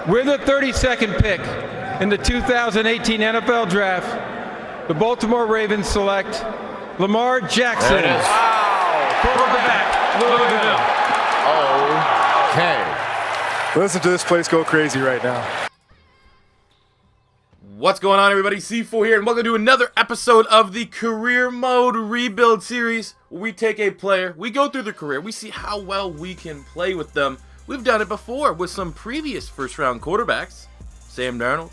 With the 32nd pick in the 2018 NFL Draft, the Baltimore Ravens select Lamar Jackson. There it is. Wow. Quarterback, Louisville. Okay. Listen to this place go crazy right now. What's going on, everybody? C4 here, and welcome to another episode of the Career Mode Rebuild Series, where we take a player, we go through their career, we see how well we can play with them. We've done it before with some previous first-round quarterbacks, Sam Darnold.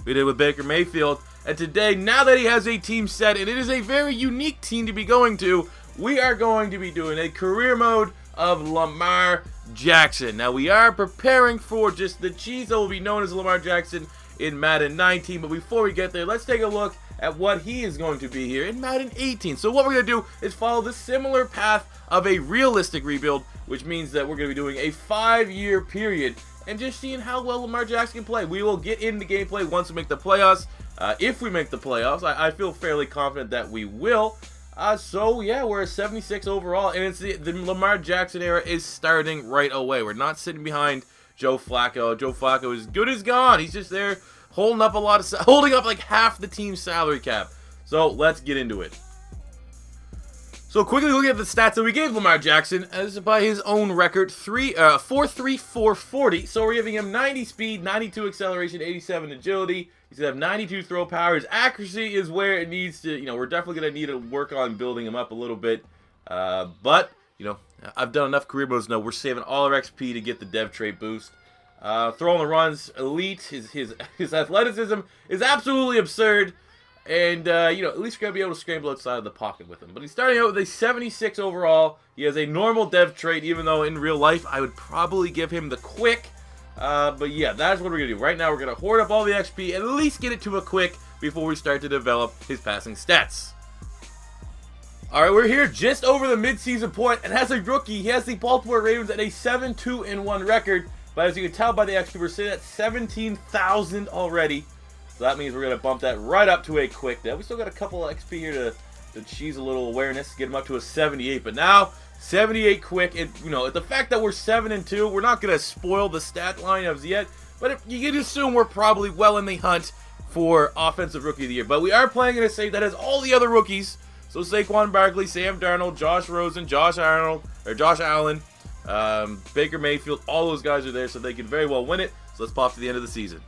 We did it with Baker Mayfield. And today, now that he has a team set, and it is a very unique team to be going to, we are going to be doing a career mode of Lamar Jackson. Now, we are preparing for just the cheese that will be known as Lamar Jackson in Madden 19. But before we get there, let's take a look at what he is going to be here in Madden 18. So what we're going to do is follow the similar path of a realistic rebuild, which means that we're going to be doing a 5-year period and just seeing how well Lamar Jackson can play. We will get into gameplay once we make the playoffs. If we make the playoffs, I feel fairly confident that we will. So yeah, we're a 76 overall, and it's the Lamar Jackson era is starting right away. We're not sitting behind Joe Flacco. Joe Flacco is good as gone. He's just there holding up holding up like half the team's salary cap. So let's get into it. So quickly looking at the stats that we gave Lamar Jackson, as by his own record, 4.3, 4.40. So we're giving him 90 speed, 92 acceleration, 87 agility. He's gonna have 92 throw power. His accuracy is where it needs to. We're definitely gonna need to work on building him up a little bit. But I've done enough career modes now. We're saving all our XP to get the dev trait boost. Throwing the runs, elite. His athleticism is absolutely absurd. And, at least we're going to be able to scramble outside of the pocket with him. But he's starting out with a 76 overall. He has a normal dev trait, even though in real life I would probably give him the quick. But yeah, that's what we're going to do. Right now we're going to hoard up all the XP, at least get it to a quick before we start to develop his passing stats. Alright, we're here just over the midseason point, and as a rookie, he has the Baltimore Ravens at a 7-2-1 record. But as you can tell by the XP, we're sitting at 17,000 already. So that means we're going to bump that right up to a quick dev. We still got a couple of XP here to cheese a little awareness, get him up to a 78. But now, 78 quick. And, the fact that we're 7-2, we're not going to spoil the stat line as yet. But you can assume we're probably well in the hunt for Offensive Rookie of the Year. But we are playing in a save that has all the other rookies. So Saquon Barkley, Sam Darnold, Josh Rosen, Josh Allen, Baker Mayfield, all those guys are there, so they can very well win it. So let's pop to the end of the season.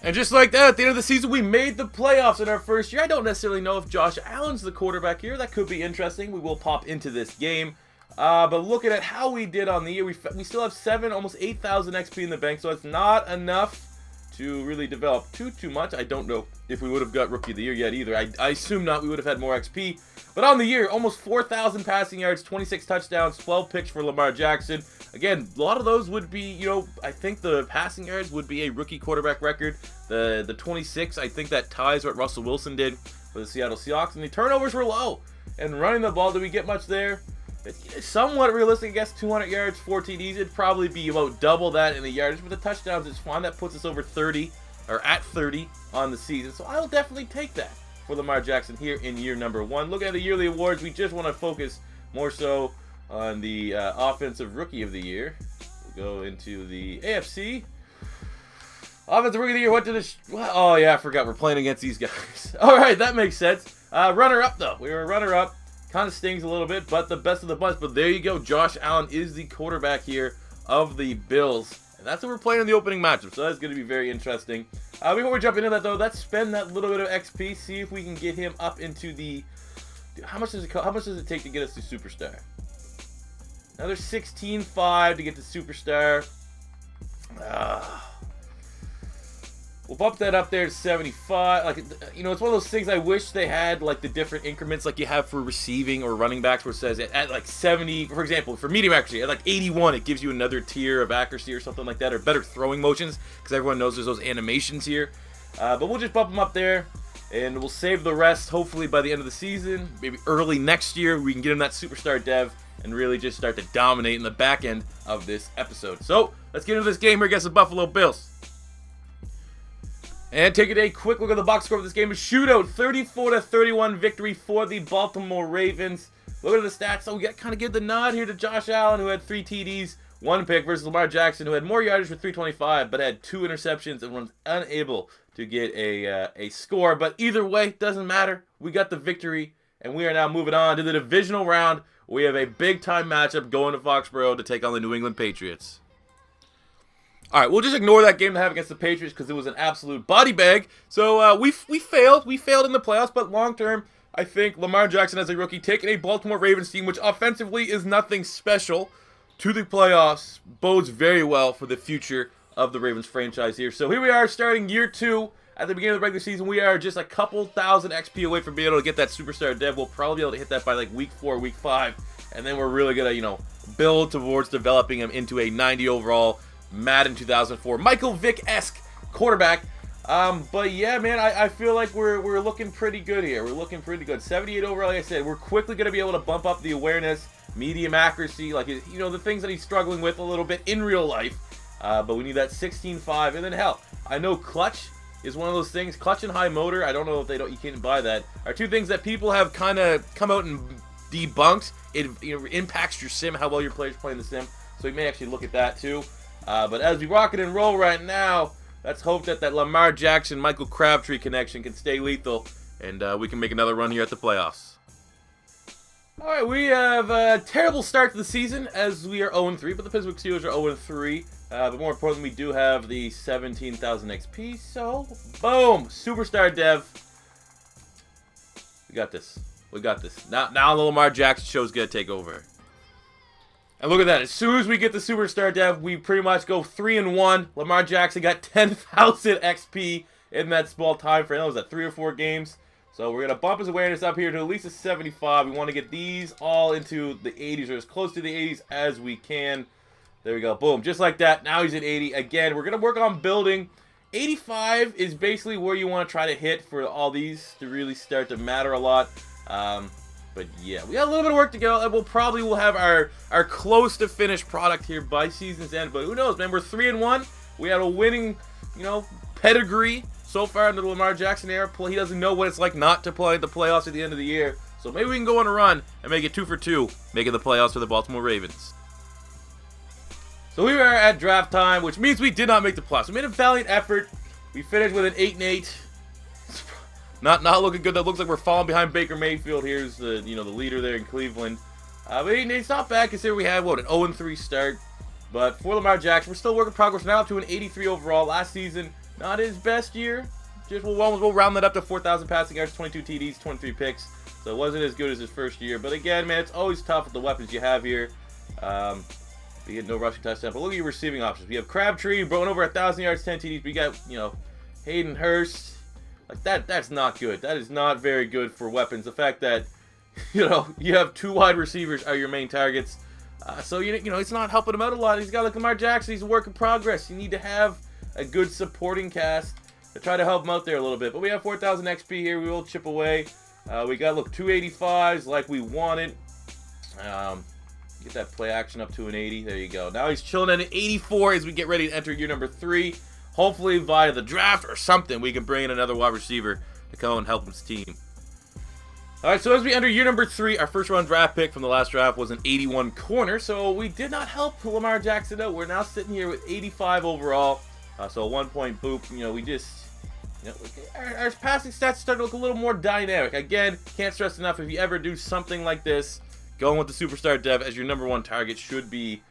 And just like that, at the end of the season, we made the playoffs in our first year. I don't necessarily know if Josh Allen's the quarterback here. That could be interesting. We will pop into this game. But looking at how we did on the year, we still have almost 8,000 XP in the bank, so it's not enough to really develop too much. I don't know if we would have got Rookie of the Year yet either. I assume not. We would have had more XP. But on the year, almost 4,000 passing yards, 26 touchdowns, 12 picks for Lamar Jackson. Again, a lot of those would be, I think the passing yards would be a rookie quarterback record. The 26, I think that ties what Russell Wilson did for the Seattle Seahawks. And the turnovers were low. And running the ball, did we get much there? It's somewhat realistic, I guess, 200 yards, 4 TDs. It'd probably be about double that in the yardage. But the touchdowns is fine. That puts us over 30, or at 30 on the season. So I'll definitely take that for Lamar Jackson here in year number 1. Looking at the yearly awards, we just want to focus more so on the Offensive Rookie of the Year. We'll go into the AFC. Offensive Rookie of the Year went to the... Oh, yeah, I forgot. We're playing against these guys. All right, that makes sense. Runner-up, though. We were a runner-up. Kind of stings a little bit, but the best of the bunch. But there you go. Josh Allen is the quarterback here of the Bills. And that's what we're playing in the opening matchup. So that's going to be very interesting. Before we jump into that, though, let's spend that little bit of XP. See if we can get him up into the... How much does it take to get us to Superstar? Another 16.5 to get to Superstar. We'll bump that up there to 75. It's one of those things I wish they had, like, the different increments like you have for receiving or running backs, where it says at like 70, for example, for medium accuracy, at like 81, it gives you another tier of accuracy or something like that, or better throwing motions, because everyone knows there's those animations here. But we'll just bump them up there, and we'll save the rest, hopefully, by the end of the season. Maybe early next year, we can get him that Superstar dev and really just start to dominate in the back end of this episode. So, let's get into this game here against the Buffalo Bills. And taking a quick look at the box score of this game. A shootout, 34-31 victory for the Baltimore Ravens. Look at the stats. So we got kind of give the nod here to Josh Allen, who had 3 TDs, 1 pick versus Lamar Jackson, who had more yardage for 325, but had 2 interceptions and was unable to get a score. But either way, doesn't matter. We got the victory, and we are now moving on to the divisional round. We have a big-time matchup going to Foxborough to take on the New England Patriots. All right, we'll just ignore that game to have against the Patriots because it was an absolute body bag. So we failed. We failed in the playoffs, but long-term, I think Lamar Jackson as a rookie taking a Baltimore Ravens team, which offensively is nothing special, to the playoffs bodes very well for the future of the Ravens franchise here. So here we are starting year 2. At the beginning of the regular season, we are just a couple thousand XP away from being able to get that superstar dev. We'll probably be able to hit that by like week 4, week 5. And then we're really going to, build towards developing him into a 90 overall Madden 2004 Michael Vick-esque quarterback. But yeah, man, I feel like we're looking pretty good here. We're looking pretty good. 78 overall, like I said. We're quickly going to be able to bump up the awareness, medium accuracy, like, the things that he's struggling with a little bit in real life. But we need that 16.5. And then, hell, I know clutch is one of those things. Clutch and high motor, I don't know if you can't buy that, are 2 things that people have kind of come out and debunked. It impacts your sim, how well your player's playing the sim. So you may actually look at that too. But as we rock it and roll right now, let's hope that Lamar Jackson, Michael Crabtree connection can stay lethal, and we can make another run here at the playoffs. All right, we have a terrible start to the season as we are 0-3, but the Pittsburgh Steelers are 0-3. But more importantly, we do have the 17,000 XP, so boom, superstar dev. We got this. We got this. Now the Lamar Jackson show is going to take over. And look at that. As soon as we get the superstar dev, we pretty much go 3-1. Lamar Jackson got 10,000 XP in that small time frame. That was at 3 or 4 games. So we're going to bump his awareness up here to at least a 75. We want to get these all into the 80s or as close to the 80s as we can. There we go. Boom. Just like that. Now he's at 80. Again, we're going to work on building. 85 is basically where you want to try to hit for all these to really start to matter a lot. But yeah, we got a little bit of work to go, and we'll have our close to finished product here by season's end. But who knows, man? We're 3-1. We had a winning, pedigree so far in the Lamar Jackson era. He doesn't know what it's like not to play the playoffs at the end of the year. So maybe we can go on a run and make it 2 for 2, making the playoffs for the Baltimore Ravens. So we are at draft time, which means we did not make the playoffs. We made a valiant effort. We finished with an 8-8. Not looking good. That looks like we're falling behind Baker Mayfield. Here's the the leader there in Cleveland. But it's not bad considering we had an 0-3 start. But for Lamar Jackson, we're still working progress. Now up to an 83 overall. Last season, not his best year. We'll round that up to 4,000 passing yards, 22 TDs, 23 picks. So it wasn't as good as his first year. But again, man, it's always tough with the weapons you have here. We had no rushing touchdown. But look at your receiving options. We have Crabtree, broken over 1,000 yards, 10 TDs. We got Hayden Hurst. Like that's not good. That is not very good for weapons. The fact that you have 2 wide receivers are your main targets. So it's not helping him out a lot. He's got like Lamar Jackson. He's a work in progress. You need to have a good supporting cast to try to help him out there a little bit. But we have 4,000 XP here. We will chip away. We got 285s like we wanted. Get that play action up to an 80. There you go. Now he's chilling at an 84 as we get ready to enter year number 3. Hopefully via the draft or something, we can bring in another wide receiver to come and help his team. All right, so as we enter year number 3, our first round draft pick from the last draft was an 81 corner, so we did not help Lamar Jackson out. We're now sitting here with 85 overall, so a 1-point boop. We just, our passing stats start to look a little more dynamic. Again, can't stress enough, if you ever do something like this, going with the superstar dev as your number 1 target should be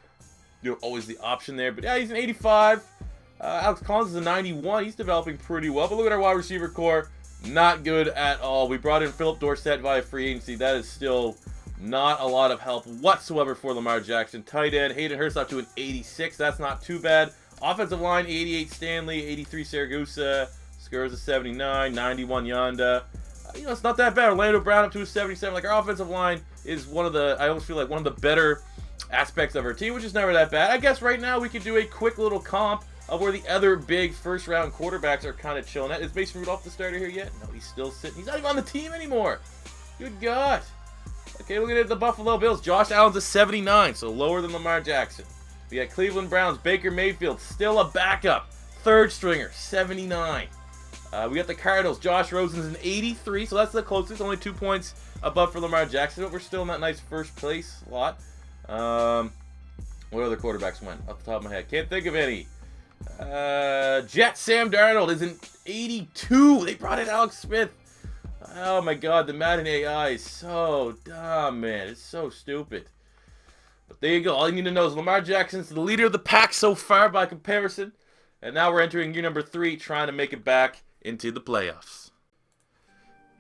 always the option there. But yeah, he's an 85. Alex Collins is a 91. He's developing pretty well. But look at our wide receiver core. Not good at all. We brought in Philip Dorsett via free agency. That is still not a lot of help whatsoever for Lamar Jackson. Tight end, Hayden Hurst up to an 86. That's not too bad. Offensive line, 88 Stanley, 83 Saragusa, Skurza 79, 91 Yonda. It's not that bad. Orlando Brown up to a 77. Like, our offensive line is I always feel like one of the better aspects of our team, which is never that bad. I guess right now we could do a quick little comp of where the other big first-round quarterbacks are kind of chilling at. Is Mason Rudolph the starter here yet? No, he's still sitting. He's not even on the team anymore. Good God. Okay, look at the Buffalo Bills. Josh Allen's a 79, so lower than Lamar Jackson. We got Cleveland Browns. Baker Mayfield, still a backup. Third stringer, 79. We got the Cardinals. Josh Rosen's an 83, so that's the closest. Only 2 points above for Lamar Jackson, but we're still in that nice first place lot. What other quarterbacks went? Off the top of my head. Can't think of any. Jet Sam Darnold is an 82. They brought in Alex Smith. Oh my god, the Madden AI is so dumb, man. It's so stupid. But there you go. All you need to know is Lamar Jackson's the leader of the pack so far by comparison. And now we're entering year number 3, trying to make it back into the playoffs.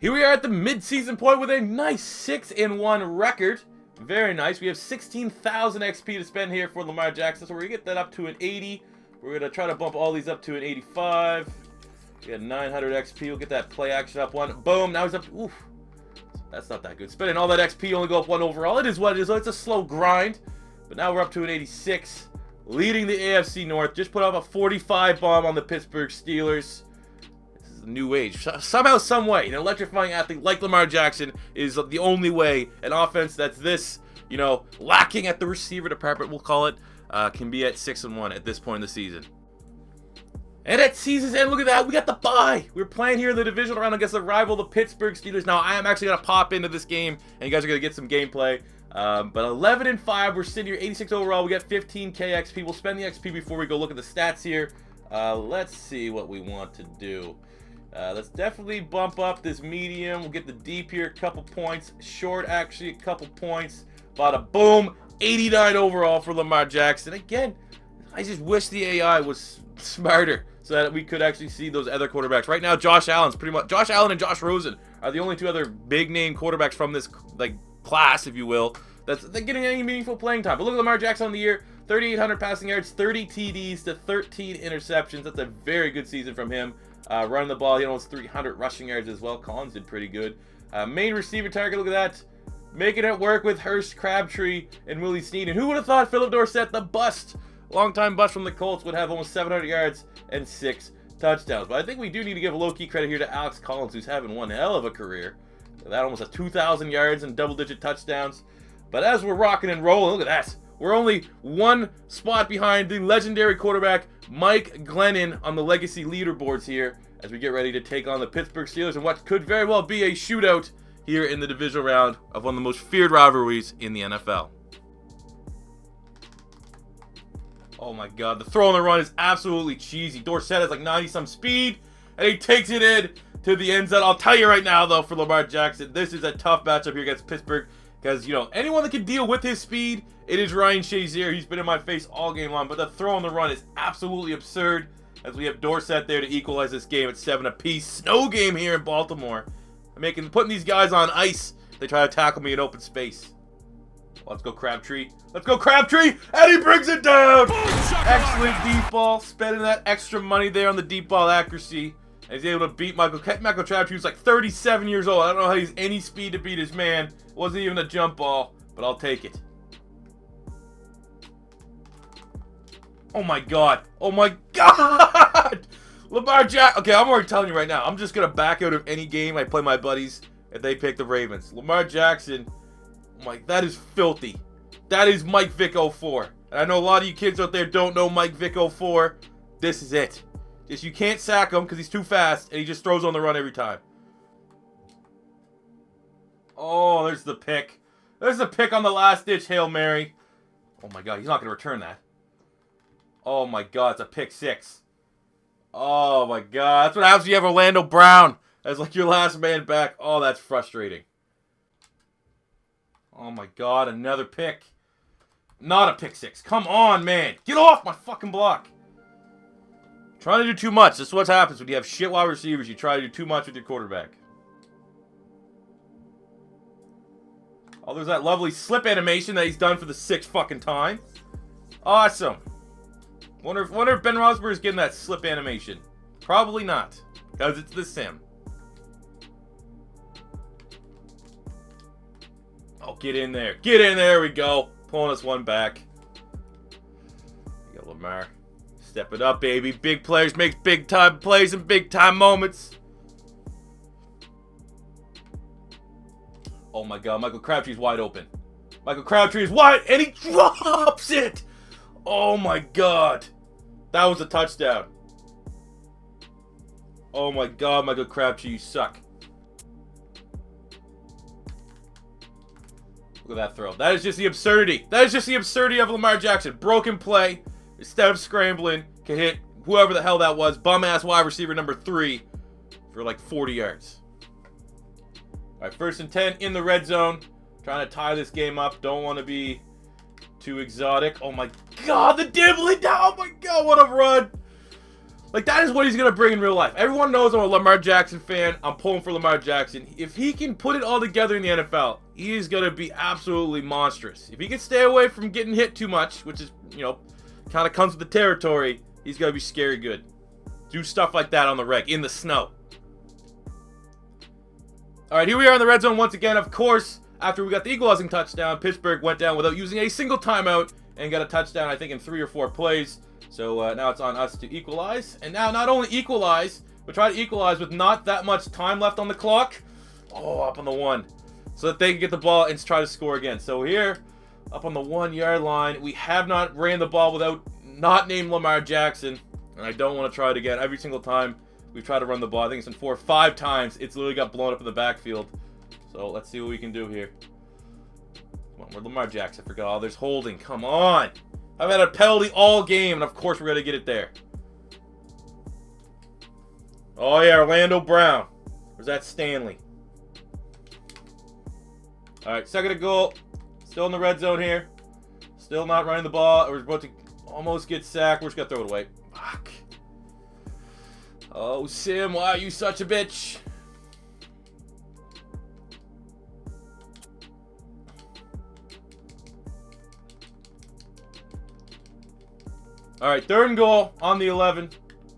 Here we are at the mid-season point with a nice 6-1 record. Very nice. We have 16,000 XP to spend here for Lamar Jackson. So we're going to get that up to an 80. We're going to try to bump all these up to an 85. We got 900 XP. We'll get that play action up 1. Boom. Now he's up. Oof. That's not that good. Spending all that XP, only go up 1 overall. It is what it is. It's a slow grind. But now we're up to an 86. Leading the AFC North. Just put up a 45 bomb on the Pittsburgh Steelers. This is a new age. Somehow, some way, an electrifying athlete like Lamar Jackson is the only way an offense that's this, you know, lacking at the receiver department, we'll call it, can be at 6-1 at this point in the season. And at season's end, look at that, we got the bye. We're playing here in the divisional round against the rival, the Pittsburgh Steelers. Now, I am actually going to pop into this game, and you guys are going to get some gameplay. But 11-5, we're sitting here, 86 overall. We got 15k XP. We'll spend the XP before we go look at the stats here. Let's see what we want to do. Let's definitely bump up this medium. We'll get the deep here, a couple points. Short, actually, a couple points. Bada boom, 89 overall for Lamar Jackson. Again, I just wish the AI was smarter so that we could actually see those other quarterbacks. Right now, Josh Allen and Josh Rosen are the only 2 other big-name quarterbacks from this, like, class, if you will, that's getting any meaningful playing time. But look at Lamar Jackson on the year, 3,800 passing yards, 30 TDs to 13 interceptions. That's a very good season from him. Running the ball, he almost 300 rushing yards as well. Collins did pretty good. Main receiver target, look at that. Making it work with Hurst, Crabtree, and Willie Snead. And who would have thought Philip Dorsett, the bust, longtime bust from the Colts, would have almost 700 yards and 6 touchdowns. But I think we do need to give a low-key credit here to Alex Collins, who's having one hell of a career. That almost has 2,000 yards and double-digit touchdowns. But as we're rocking and rolling, look at that. We're only 1 spot behind the legendary quarterback Mike Glennon on the legacy leaderboards here as we get ready to take on the Pittsburgh Steelers in what could very well be a shootout here in the divisional round of one of the most feared rivalries in the NFL. Oh my god, the throw on the run is absolutely cheesy. Dorsett has like 90-some speed, and he takes it in to the end zone. I'll tell you right now, though, for Lamar Jackson, this is a tough matchup here against Pittsburgh because, you know, anyone that can deal with his speed, it is Ryan Shazier. He's been in my face all game long, but the throw on the run is absolutely absurd as we have Dorsett there to equalize this game at 7 apiece. Snow game here in Baltimore. Putting these guys on ice. They try to tackle me in open space. Let's go Crabtree. Let's go Crabtree! And he brings it down! Excellent deep ball. Spending that extra money there on the deep ball accuracy. And he's able to beat Michael Crabtree, who's like 37 years old. I don't know how he's any speed to beat his man. It wasn't even a jump ball, but I'll take it. Oh my god. Oh my god! Lamar Jackson. Okay, I'm already telling you right now. I'm just going to back out of any game I play my buddies if they pick the Ravens. Lamar Jackson, oh my, that is filthy. That is Mike Vick 04. And I know a lot of you kids out there don't know Mike Vick 04. This is it. Just you can't sack him because he's too fast and he just throws on the run every time. Oh, there's the pick. There's the pick on the last ditch Hail Mary. Oh my god, he's not going to return that. Oh my god, it's a pick 6. Oh my god, that's what happens when you have Orlando Brown as like your last man back. Oh, that's frustrating. Oh my god, another pick. Not a pick 6. Come on, man. Get off my fucking block. Trying to do too much. This is what happens when you have shit wide receivers. You try to do too much with your quarterback. Oh, there's that lovely slip animation that he's done for the 6th fucking time. Awesome. Wonder if Ben Roethlisberger is getting that slip animation. Probably not, because it's the sim. Oh, get in there. Get in there. We go. Pulling us one back. You got Lamar. Step it up, baby. Big players make big time plays and big time moments. Oh my god, Michael Crabtree's wide open. Michael Crabtree is wide, and he drops it! Oh my god. That was a touchdown. Oh my god, Michael Crabtree, you suck. Look at that throw. That is just the absurdity. That is just the absurdity of Lamar Jackson. Broken play. Instead of scrambling, can hit whoever the hell that was. Bum-ass wide receiver number 3 for like 40 yards. All right, 1st and 10 in the red zone. Trying to tie this game up. Don't want to be too exotic. Oh my god, the dibbling down. Oh my god, what a run. Like, that is what he's going to bring in real life. Everyone knows I'm a Lamar Jackson fan. I'm pulling for Lamar Jackson. If he can put it all together in the NFL, he is going to be absolutely monstrous. If he can stay away from getting hit too much, which is, you know, kind of comes with the territory, he's going to be scary good. Do stuff like that on the reg, in the snow. All right, here we are in the red zone once again. Of course, after we got the equalizing touchdown, Pittsburgh went down without using a single timeout and got a touchdown, I think, in 3 or 4 plays. So now it's on us to equalize. And now not only equalize, but try to equalize with not that much time left on the clock. Oh, up on the 1. So that they can get the ball and try to score again. So here, up on the 1-yard line, we have not ran the ball without not named Lamar Jackson. And I don't want to try it again. Every single time we've tried to run the ball, I think it's been 4 or 5 times, it's literally got blown up in the backfield. So let's see what we can do here. Come on, we're Lamar Jackson. I forgot. Oh, there's holding. Come on. I've had a penalty all game, and of course we're going to get it there. Oh, yeah, Orlando Brown. Where's that Stanley? All right, 2nd and goal. Still in the red zone here. Still not running the ball. We're about to almost get sacked. We're just going to throw it away. Fuck. Oh, Sim, why are you such a bitch? All right, 3rd and goal on the 11.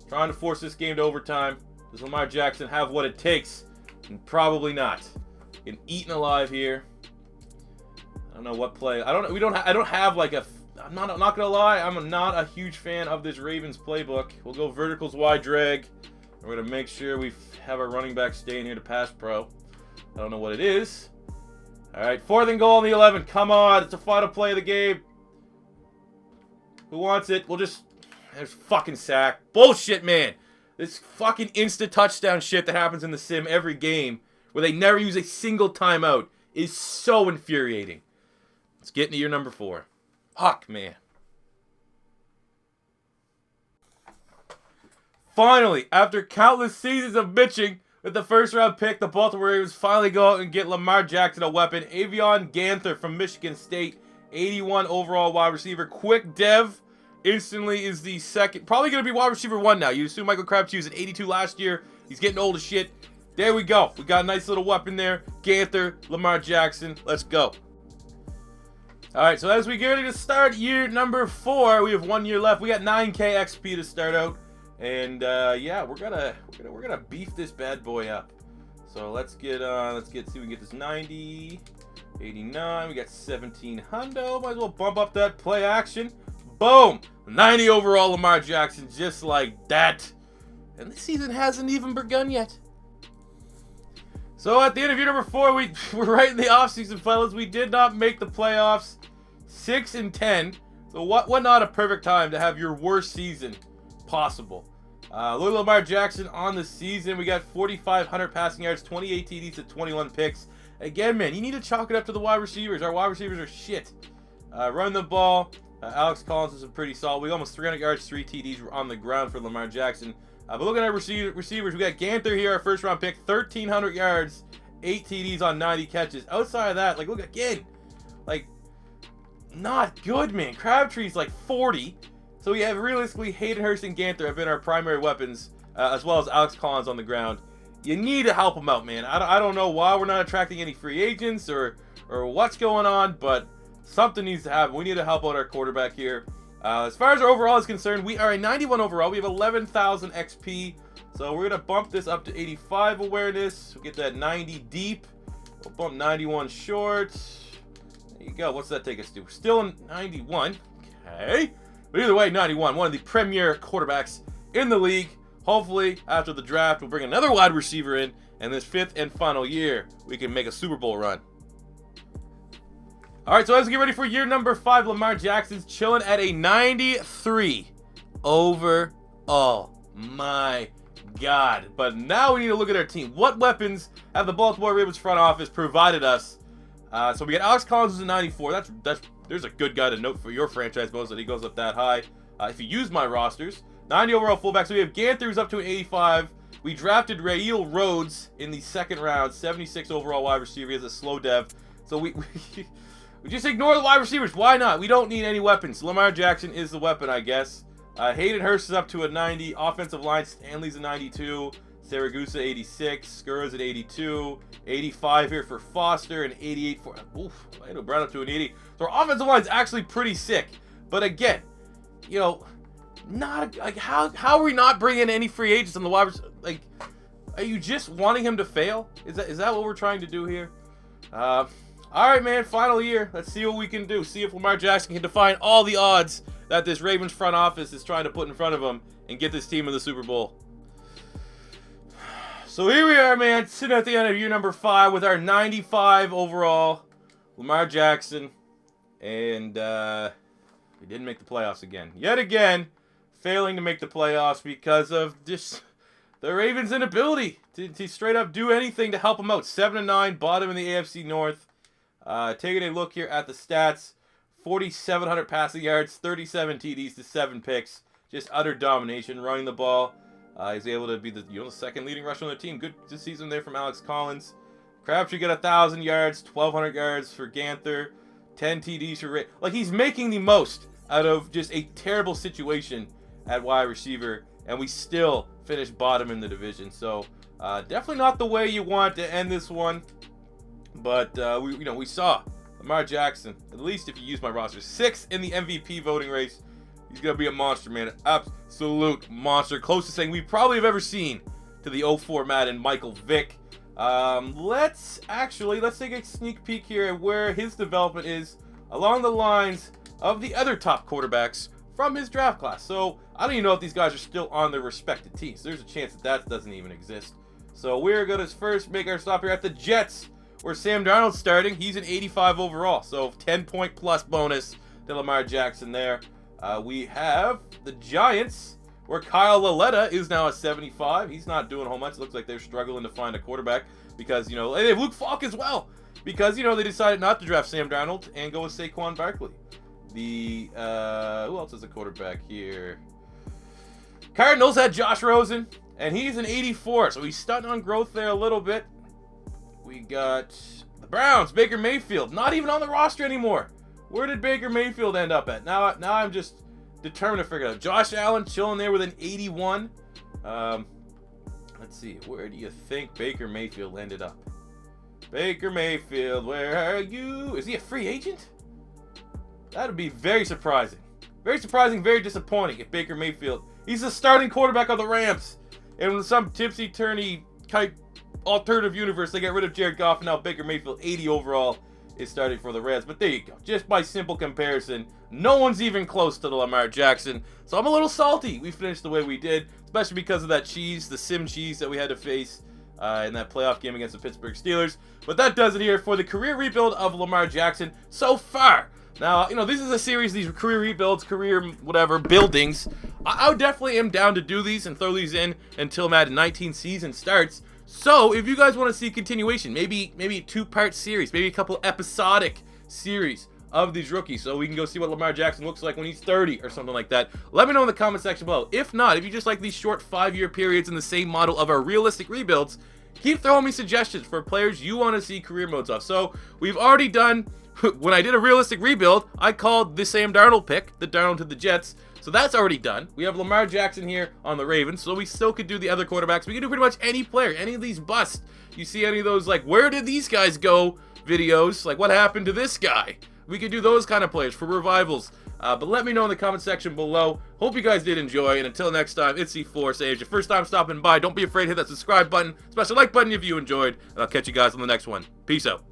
Trying to force this game to overtime. Does Lamar Jackson have what it takes? And probably not. Getting eaten alive here. I don't know what play. I don't have like a. I'm not gonna lie. I'm not a huge fan of this Ravens playbook. We'll go verticals wide drag. We're gonna make sure we have our running back stay in here to pass pro. I don't know what it is. All right, 4th and goal on the 11. Come on, it's the final play of the game. Who wants it? We'll just... There's fucking sack. Bullshit, man. This fucking instant touchdown shit that happens in the sim every game, where they never use a single timeout, is so infuriating. Let's get into year number 4. Fuck, man. Finally, after countless seasons of bitching, with the 1st round pick, the Baltimore Ravens finally go out and get Lamar Jackson a weapon. Avion Ganther from Michigan State. 81 overall wide receiver. Quick dev. Instantly is the 2nd. Probably going to be wide receiver 1 now. You assume Michael Crabtree was at 82 last year. He's getting old as shit. There we go. We got a nice little weapon there. Ganther, Lamar Jackson. Let's go. Alright, so as we get ready to start year number 4, we have 1 year left. We got 9K XP to start out. And yeah, we're gonna beef this bad boy up. So let's see if we can get this 90. 89, we got 17 hundo. Might as well bump up that play action. Boom! 90 overall Lamar Jackson, just like that. And this season hasn't even begun yet. So at the end of year number 4, we're right in the offseason, fellas. We did not make the playoffs. 6 and 10. So what not a perfect time to have your worst season possible. Look at Lamar Jackson on the season. We got 4,500 passing yards, 28 TDs to 21 picks. Again, man, you need to chalk it up to the wide receivers. Our wide receivers are shit. Run the ball. Alex Collins is pretty solid. We got almost 300 yards, 3 TDs on the ground for Lamar Jackson. But looking at our receivers, we got Ganther here, our 1st round pick, 1,300 yards, 8 TDs on 90 catches. Outside of that, like, look again, like, not good, man. Crabtree's like 40. So we have realistically Hayden Hurst and Ganther have been our primary weapons, as well as Alex Collins on the ground. You need to help them out, man. I don't know why we're not attracting any free agents or what's going on, but something needs to happen. We need to help out our quarterback here. As far as our overall is concerned, we are a 91 overall. We have 11,000 XP. So we're going to bump this up to 85 awareness. We'll get that 90 deep. We'll bump 91 short. There you go. What's that take us to? We're still in 91. Okay. But either way, 91. One of the premier quarterbacks in the league. Hopefully, after the draft, we'll bring another wide receiver in. And this 5th and final year, we can make a Super Bowl run. All right, so as we get ready for year number 5, Lamar Jackson's chilling at a 93 overall. My God. But now we need to look at our team. What weapons have the Baltimore Ravens front office provided us So we got Alex Collins who's a 94. There's a good guy to note for your franchise bonus that he goes up that high. If you use my rosters, 90 overall fullback. So we have Ganther who's up to an 85. We drafted Raeel Rhodes in the second round, 76 overall wide receiver. He has a slow dev. So we just ignore the wide receivers. Why not? We don't need any weapons. Lamar Jackson is the weapon, I guess. Hayden Hurst is up to a 90. Offensive line, Stanley's a 92. Saragusa 86. Skura's at 82. 85 here for Foster, and 88 for... Oof, I know Brown up to an 80. So our offensive line's actually pretty sick. But again, you know, not like how are we not bringing any free agents on the wide receiver? Like, are you just wanting him to fail? Is that what we're trying to do here? All right, man. Final year. Let's see what we can do. See if Lamar Jackson can define all the odds that this Ravens front office is trying to put in front of him and get this team in the Super Bowl. So here we are, man, sitting at the end of year number 5 with our 95 overall Lamar Jackson, and we didn't make the playoffs again. Yet again, failing to make the playoffs because of just the Ravens' inability to straight up do anything to help them out. 7-9, bottom in the AFC North. Taking a look here at the stats, 4,700 passing yards, 37 TDs to 7 picks. Just utter domination, running the ball. He's able to be the second leading rusher on the team. Good season there from Alex Collins. Crabtree got 1,000 yards, 1,200 yards for Ganther, 10 TDs for Ray. Like, he's making the most out of just a terrible situation at wide receiver, and we still finished bottom in the division. So definitely not the way you want to end this one. But we saw Lamar Jackson, at least if you use my roster, 6th in the MVP voting race. He's going to be a monster, man. Absolute monster. Closest thing we probably have ever seen to the 04 Madden Michael Vick. Let's take a sneak peek here at where his development is along the lines of the other top quarterbacks from his draft class. So I don't even know if these guys are still on their respective teams. There's a chance that doesn't even exist. So we're going to first make our stop here at the Jets, where Sam Darnold's starting. He's an 85 overall. So 10-point plus bonus to Lamar Jackson there. We have the Giants, where Kyle Laletta is now at 75. He's not doing a whole much. It looks like they're struggling to find a quarterback because, they have Luke Falk as well. Because, they decided not to draft Sam Darnold and go with Saquon Barkley. Who else is a quarterback here? Cardinals had Josh Rosen, and he's an 84. So he's stunting on growth there a little bit. We got the Browns, Baker Mayfield, not even on the roster anymore. Where did Baker Mayfield end up at? Now I'm just determined to figure it out. Josh Allen chilling there with an 81. Let's see. Where do you think Baker Mayfield ended up? Baker Mayfield, where are you? Is he a free agent? That would be very surprising. Very surprising, very disappointing if Baker Mayfield... He's the starting quarterback of the Rams. And in some tipsy-turny type alternative universe, they got rid of Jared Goff, and now Baker Mayfield, 80 overall, is starting for the Reds. But there you go. Just by simple comparison, no one's even close to the Lamar Jackson. So I'm a little salty we finished the way we did, especially because of that cheese, the sim cheese that we had to face in that playoff game against the Pittsburgh Steelers. But that does it here for the career rebuild of Lamar Jackson so far. Now, this is a series, these career rebuilds, career whatever, buildings. I definitely am down to do these and throw these in until Madden 19 season starts. So, if you guys want to see continuation, maybe a 2-part series, maybe a couple episodic series of these rookies, so we can go see what Lamar Jackson looks like when he's 30 or something like that, let me know in the comment section below. If not, if you just like these short 5-year periods in the same model of our realistic rebuilds, keep throwing me suggestions for players you want to see career modes of. So, we've already done, when I did a realistic rebuild, I called the Sam Darnold pick, the Darnold to the Jets. So that's already done. We have Lamar Jackson here on the Ravens, so we still could do the other quarterbacks. We can do pretty much any player, any of these busts. You see any of those, like, where did these guys go videos? Like, what happened to this guy? We could do those kind of players for revivals. But let me know in the comment section below. Hope you guys did enjoy, and until next time, it's C4. Say, if it's your first time stopping by, don't be afraid to hit that subscribe button, smash the like button if you enjoyed, and I'll catch you guys on the next one. Peace out.